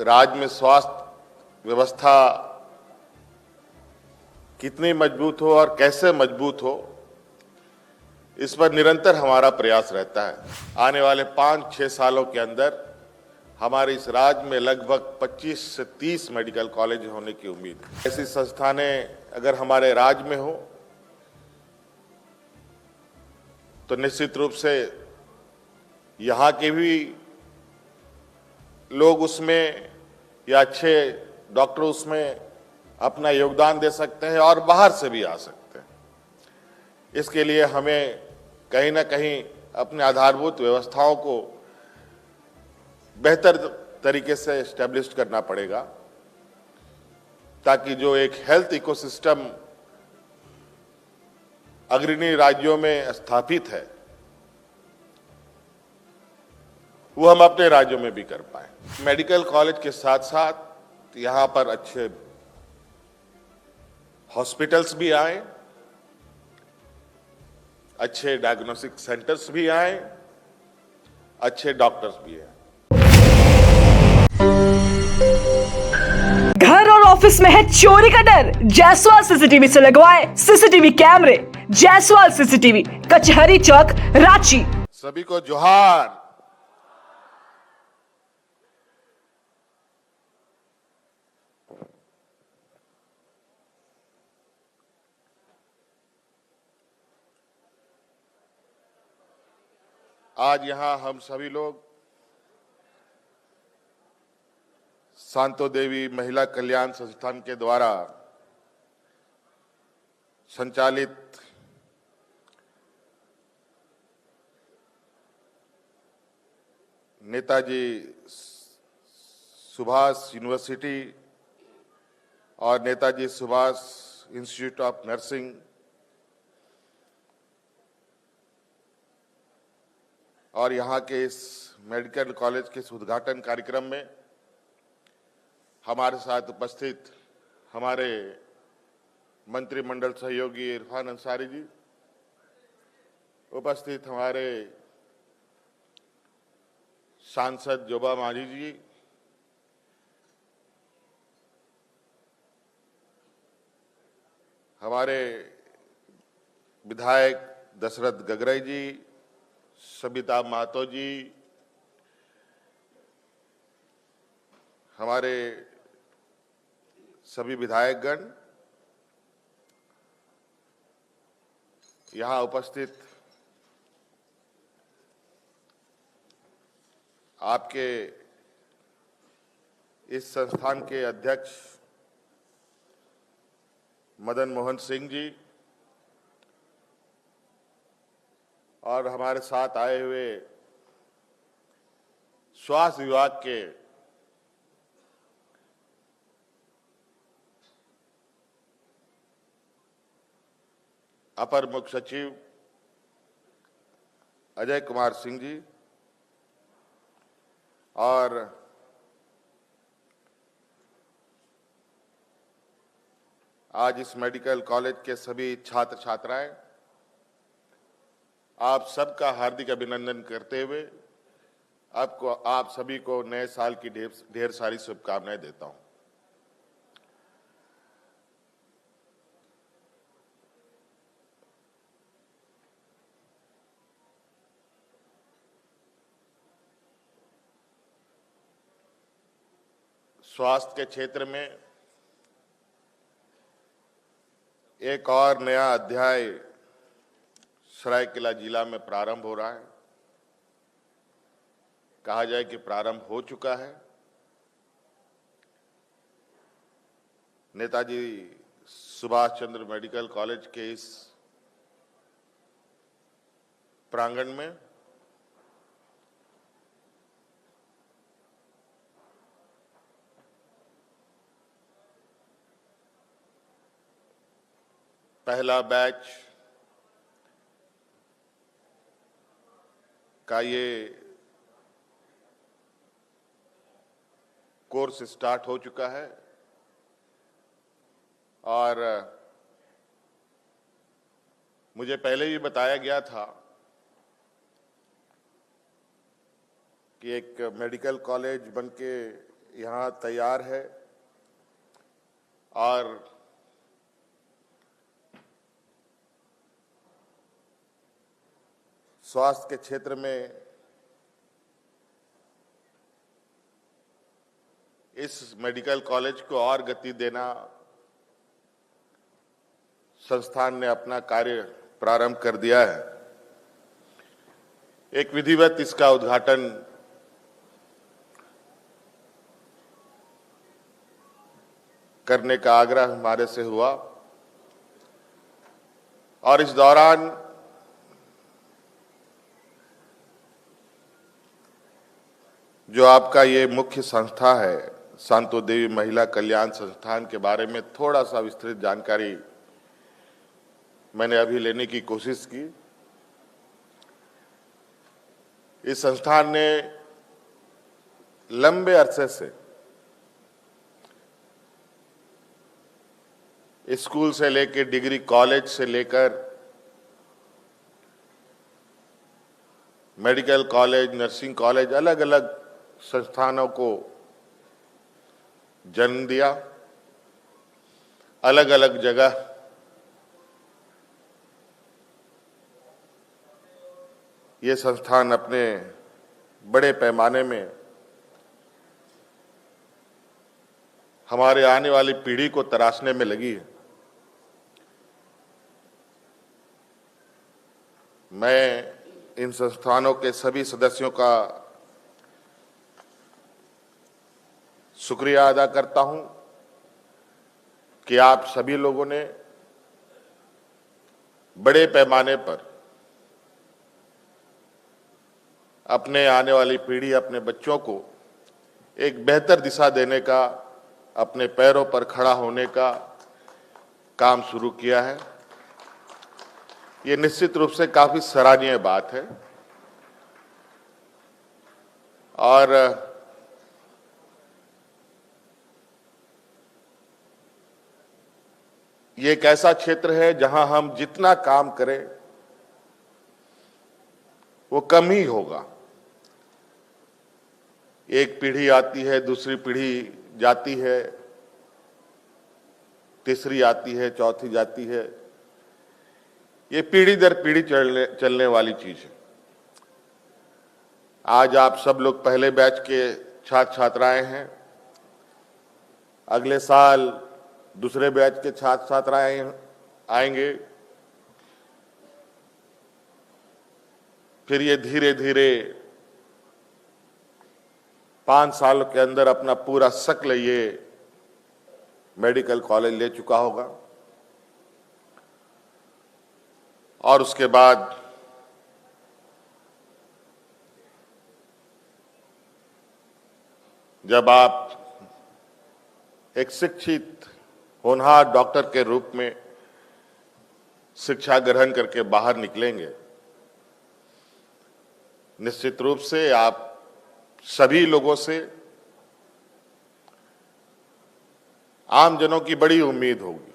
राज्य में स्वास्थ्य व्यवस्था कितनी मजबूत हो और कैसे मजबूत हो, इस पर निरंतर हमारा प्रयास रहता है। आने वाले 5-6 सालों के अंदर हमारे इस राज्य में लगभग 25 से 30 मेडिकल कॉलेज होने की उम्मीद है। ऐसी संस्थानें अगर हमारे राज्य में हो तो निश्चित रूप से यहाँ के भी लोग उसमें या अच्छे डॉक्टर उसमें अपना योगदान दे सकते हैं और बाहर से भी आ सकते हैं। इसके लिए हमें कहीं ना कहीं अपने आधारभूत व्यवस्थाओं को बेहतर तरीके से एस्टेब्लिश करना पड़ेगा, ताकि जो एक हेल्थ इकोसिस्टम अग्रणी राज्यों में स्थापित है वो हम अपने राज्यों में भी कर पाए। मेडिकल कॉलेज के साथ साथ यहाँ पर अच्छे हॉस्पिटल्स भी आए, अच्छे डायग्नोस्टिक सेंटर्स भी आए, अच्छे डॉक्टर्स भी आए। घर और ऑफिस में है चोरी का डर? जायसवाल सीसीटीवी से लगवाए सीसीटीवी कैमरे। जायसवाल सीसीटीवी, कचहरी चौक, रांची। सभी को जोहार। आज यहां हम सभी लोग शांतो देवी महिला कल्याण संस्थान के द्वारा संचालित नेताजी सुभाष यूनिवर्सिटी और Netaji Subhash institute of nursing और यहाँ के इस मेडिकल कॉलेज के इस उद्घाटन कार्यक्रम में हमारे साथ उपस्थित हमारे मंत्रिमंडल सहयोगी इरफान अंसारी जी, उपस्थित हमारे सांसद जोबा मांझी जी, हमारे विधायक दशरथ गगरई जी, सबिता महतो जी, हमारे सभी विधायकगण, यहाँ उपस्थित आपके इस संस्थान के अध्यक्ष मदन मोहन सिंह जी और हमारे साथ आए हुए स्वास्थ्य विभाग के अपर मुख्य सचिव अजय कुमार सिंह जी और आज इस मेडिकल कॉलेज के सभी छात्र छात्राएं, आप सबका हार्दिक अभिनंदन करते हुए आप सभी को नए साल की ढेर सारी शुभकामनाएं देता हूं। स्वास्थ्य के क्षेत्र में एक और नया अध्याय सरायकेला जिला में प्रारंभ हो रहा है। कहा जाए कि प्रारंभ हो चुका है। नेताजी सुभाष चंद्र मेडिकल कॉलेज के इस प्रांगण में पहला बैच का ये कोर्स स्टार्ट हो चुका है और मुझे पहले भी बताया गया था कि एक मेडिकल कॉलेज बनके यहाँ तैयार है और स्वास्थ्य के क्षेत्र में इस मेडिकल कॉलेज को और गति देना, संस्थान ने अपना कार्य प्रारंभ कर दिया है। एक विधिवत इसका उद्घाटन करने का आग्रह हमारे से हुआ और इस दौरान जो आपका ये मुख्य संस्था है, शांतो देवी महिला कल्याण संस्थान के बारे में थोड़ा सा विस्तृत जानकारी मैंने अभी लेने की कोशिश की। इस संस्थान ने लंबे अरसे से स्कूल से लेकर डिग्री कॉलेज से लेकर मेडिकल कॉलेज, नर्सिंग कॉलेज, अलग अलग संस्थानों को जन्म दिया। अलग अलग जगह ये संस्थान अपने बड़े पैमाने में हमारे आने वाली पीढ़ी को तराशने में लगी है। मैं इन संस्थानों के सभी सदस्यों का शुक्रिया अदा करता हूं कि आप सभी लोगों ने बड़े पैमाने पर अपने आने वाली पीढ़ी, अपने बच्चों को एक बेहतर दिशा देने का, अपने पैरों पर खड़ा होने का काम शुरू किया है। ये निश्चित रूप से काफी सराहनीय बात है और ये एक ऐसा क्षेत्र है जहां हम जितना काम करें वो कम ही होगा। एक पीढ़ी आती है, दूसरी पीढ़ी जाती है, तीसरी आती है, चौथी जाती है। ये पीढ़ी दर पीढ़ी चलने वाली चीज है। आज आप सब लोग पहले बैच के छात्र छात्राएं हैं, अगले साल दूसरे बैच के छात्र छात्राएं आएंगे, फिर ये धीरे धीरे 5 साल के अंदर अपना पूरा शक्ल ये मेडिकल कॉलेज ले चुका होगा और उसके बाद जब आप एक शिक्षित होनहार डॉक्टर के रूप में शिक्षा ग्रहण करके बाहर निकलेंगे, निश्चित रूप से आप सभी लोगों से, आम जनों की बड़ी उम्मीद होगी।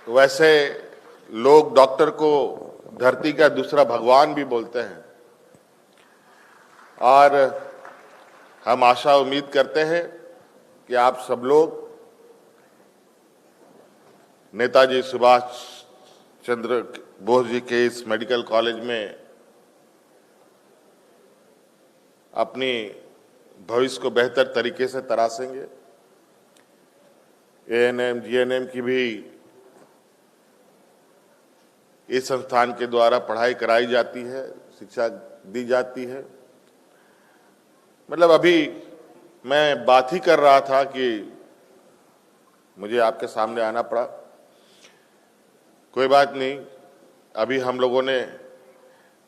वैसे लोग डॉक्टर को धरती का दूसरा भगवान भी बोलते हैं और हम आशा उम्मीद करते हैं कि आप सब लोग नेताजी सुभाष चंद्र बोस जी के इस मेडिकल कॉलेज में अपनी भविष्य को बेहतर तरीके से तराशेंगे। एएनएम, जीएनएम की भी इस संस्थान के द्वारा पढ़ाई कराई जाती है, शिक्षा दी जाती है। मतलब अभी मैं बात ही कर रहा था कि मुझे आपके सामने आना पड़ा। कोई बात नहीं, अभी हम लोगों ने,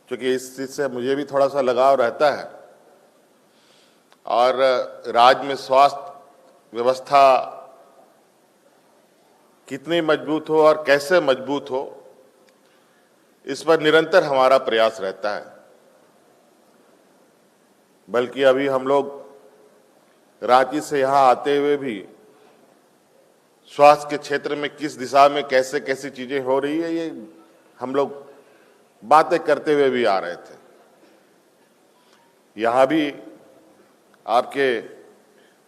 क्योंकि इस चीज से मुझे भी थोड़ा सा लगाव रहता है और राज्य में स्वास्थ्य व्यवस्था कितनी मजबूत हो और कैसे मजबूत हो, इस पर निरंतर हमारा प्रयास रहता है। बल्कि अभी हम लोग रांची से यहां आते हुए भी स्वास्थ्य के क्षेत्र में किस दिशा में कैसे कैसी चीजें हो रही है, ये हम लोग बातें करते हुए भी आ रहे थे। यहां भी आपके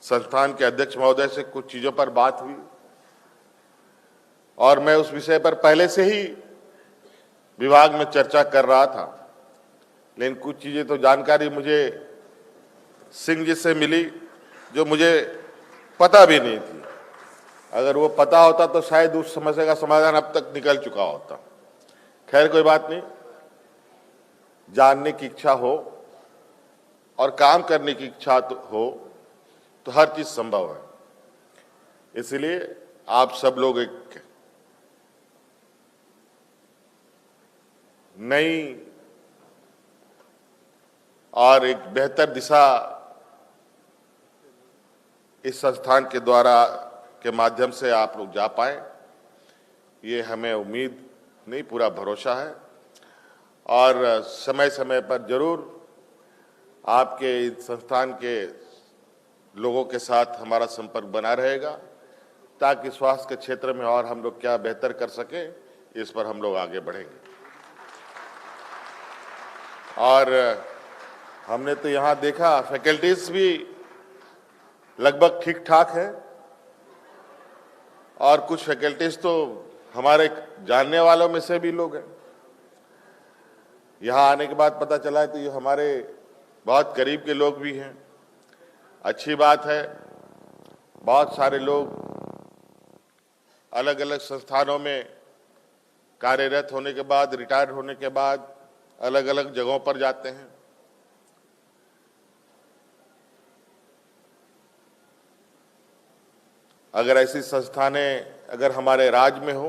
संस्थान के अध्यक्ष महोदय से कुछ चीजों पर बात हुई और मैं उस विषय पर पहले से ही विभाग में चर्चा कर रहा था, लेकिन कुछ चीजें तो जानकारी मुझे सिंह जी से मिली जो मुझे पता भी नहीं थी। अगर वो पता होता तो शायद उस समस्या का समाधान अब तक निकल चुका होता। खैर कोई बात नहीं, जानने की इच्छा हो और काम करने की इच्छा हो तो हर चीज संभव है। इसलिए आप सब लोग एक नई और एक बेहतर दिशा इस संस्थान के द्वारा के माध्यम से आप लोग जा पाए, ये हमें उम्मीद नहीं पूरा भरोसा है। और समय समय पर जरूर आपके इस संस्थान के लोगों के साथ हमारा संपर्क बना रहेगा ताकि स्वास्थ्य के क्षेत्र में और हम लोग क्या बेहतर कर सके, इस पर हम लोग आगे बढ़ेंगे। और हमने तो यहाँ देखा फैकल्टीज भी लगभग ठीक ठाक है और कुछ फैकल्टीज तो हमारे जानने वालों में से भी लोग हैं। यहाँ आने के बाद पता चला है तो ये हमारे बहुत करीब के लोग भी हैं। अच्छी बात है, बहुत सारे लोग अलग अलग संस्थानों में कार्यरत होने के बाद, रिटायर होने के बाद अलग अलग जगहों पर जाते हैं। अगर ऐसी संस्थानें अगर हमारे राज्य में हो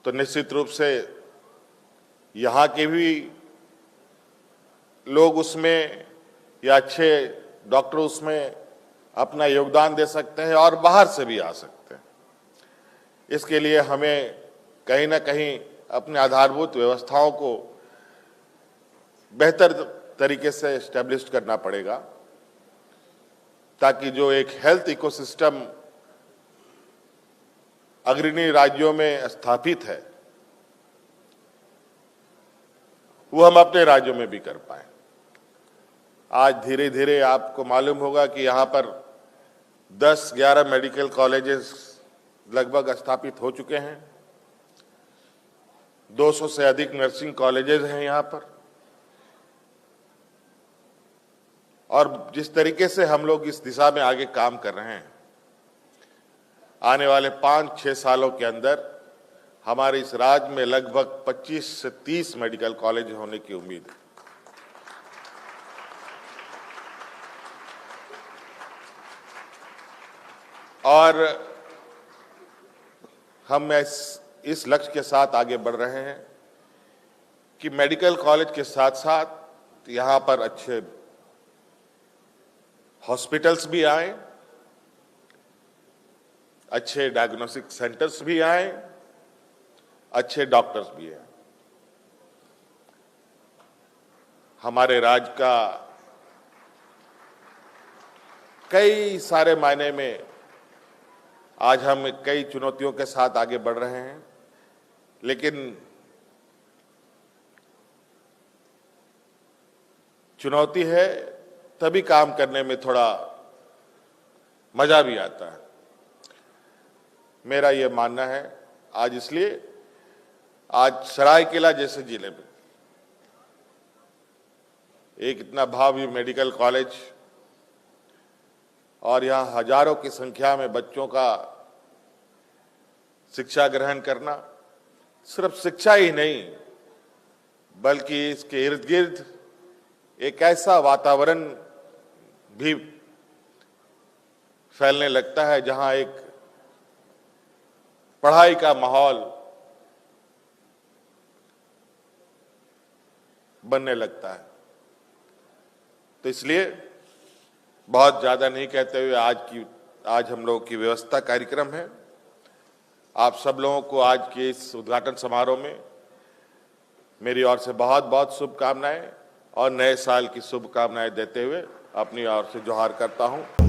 तो निश्चित रूप से यहाँ के भी लोग उसमें या अच्छे डॉक्टर उसमें अपना योगदान दे सकते हैं और बाहर से भी आ सकते हैं। इसके लिए हमें कहीं ना कहीं अपने आधारभूत व्यवस्थाओं को बेहतर तरीके से एस्टेब्लिश करना पड़ेगा ताकि जो एक हेल्थ इकोसिस्टम अग्रणी राज्यों में स्थापित है वो हम अपने राज्यों में भी कर पाए। आज धीरे धीरे आपको मालूम होगा कि यहाँ पर 10-11 मेडिकल कॉलेजेस लगभग स्थापित हो चुके हैं। 200 से अधिक नर्सिंग कॉलेजेस हैं यहाँ पर। और जिस तरीके से हम लोग इस दिशा में आगे काम कर रहे हैं, आने वाले 5-6 सालों के अंदर हमारे इस राज्य में लगभग 25 से 30 मेडिकल कॉलेज होने की उम्मीद है। और हम इस लक्ष्य के साथ आगे बढ़ रहे हैं कि मेडिकल कॉलेज के साथ साथ यहाँ पर अच्छे हॉस्पिटल्स भी आए, अच्छे डायग्नोस्टिक सेंटर्स भी आए, अच्छे डॉक्टर्स भी हैं। हमारे राज्य का कई सारे मायने में आज हम कई चुनौतियों के साथ आगे बढ़ रहे हैं, लेकिन चुनौती है तभी काम करने में थोड़ा मजा भी आता है। मेरा ये मानना है आज, इसलिए आज सरायकेला जैसे जिले में एक इतना भावी मेडिकल कॉलेज और यहाँ हजारों की संख्या में बच्चों का शिक्षा ग्रहण करना, सिर्फ शिक्षा ही नहीं बल्कि इसके इर्द गिर्द एक ऐसा वातावरण भी फैलने लगता है जहां एक पढ़ाई का माहौल बनने लगता है। तो इसलिए बहुत ज्यादा नहीं कहते हुए आज हम लोगों की व्यवस्था कार्यक्रम है। आप सब लोगों को आज के इस उद्घाटन समारोह में मेरी ओर से बहुत बहुत शुभकामनाएं और नए साल की शुभकामनाएं देते हुए अपनी ओर से जोहार करता हूं।